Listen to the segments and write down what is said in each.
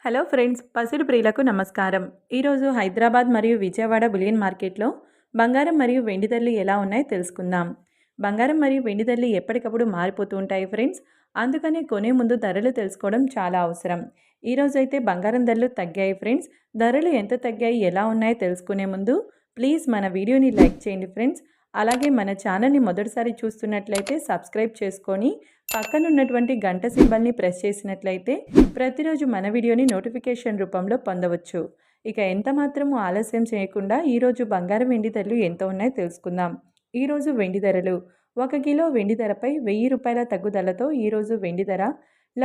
Hello friends, పసిడి ప్రియులకు నమస్కారం. ఈరోజు హైదరాబాద్ మరియు విజయవాడ బులియన్ మార్కెట్లో బంగారం మరియు వెండి ధరలు ఎలా ఉన్నాయో తెలుసుకుందాం. బంగారం మరియు వెండి ధరలు ఎప్పటికప్పుడు మారిపోతూ ఉంటాయి ఫ్రెండ్స్. అందుకనే కొనే ముందు ధరలు తెలుసుకోవడం చాలా అవసరం. ఈరోజు అయితే బంగారం ధరలు తగ్గాయి ఫ్రెండ్స్. ధరలు ఎంత తగ్గాయి, ఎలా ఉన్నాయో తెలుసుకునే ముందు ప్లీజ్ మన వీడియోని లైక్ చేయండి ఫ్రెండ్స్. అలాగే మన ఛానల్ని మొదటిసారి చూస్తున్నట్లయితే సబ్స్క్రైబ్ చేసుకొని పక్కనున్నటువంటి గంట సింబల్ని ప్రెస్ చేసినట్లయితే ప్రతిరోజు మన వీడియోని నోటిఫికేషన్ రూపంలో పొందవచ్చు. ఇక ఎంత మాత్రము ఆలస్యం చేయకుండా ఈరోజు బంగారం వెండి ధరలు ఎంత ఉన్నాయో తెలుసుకుందాం. ఈరోజు వెండి ధరలు 1 కిలో వెండి ధరపై 1000 రూపాయల తగ్గుదలతో ఈరోజు వెండి ధర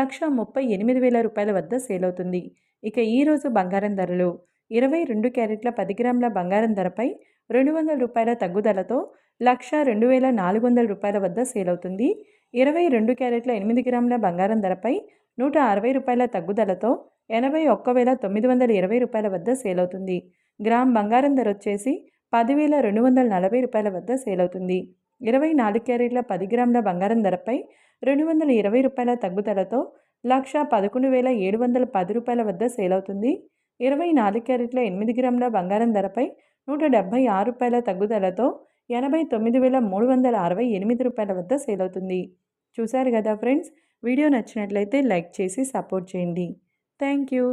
1,38,000 రూపాయల వద్ద సేల్ అవుతుంది. ఇక ఈరోజు బంగారం ధరలు 22 క్యారెట్ల 10 గ్రాముల బంగారం ధరపై 200 రూపాయల తగ్గుదలతో 1,02,400 రూపాయల వద్ద సేల్ అవుతుంది. 22 క్యారెట్ల 8 గ్రాముల బంగారం ధరపై 160 రూపాయల తగ్గుదలతో 81,920 రూపాయల వద్ద సేల్ అవుతుంది. గ్రామ్ బంగారం ధర వచ్చేసి 10,240 రూపాయల వద్ద సేల్ అవుతుంది. 24 క్యారెట్ల 10 గ్రాముల బంగారం ధరపై 220 రూపాయల తగ్గుదలతో 1,11,710 రూపాయల వద్ద సేల్ అవుతుంది. 24 క్యారెట్ల 8 గ్రాముల బంగారం ధరపై 176 రూపాయల తగ్గుదలతో 89,368 రూపాయల వద్ద సేల్ అవుతుంది. చూశారు కదా ఫ్రెండ్స్, వీడియో నచ్చినట్లయితే లైక్ చేసి సపోర్ట్ చేయండి. Thank you.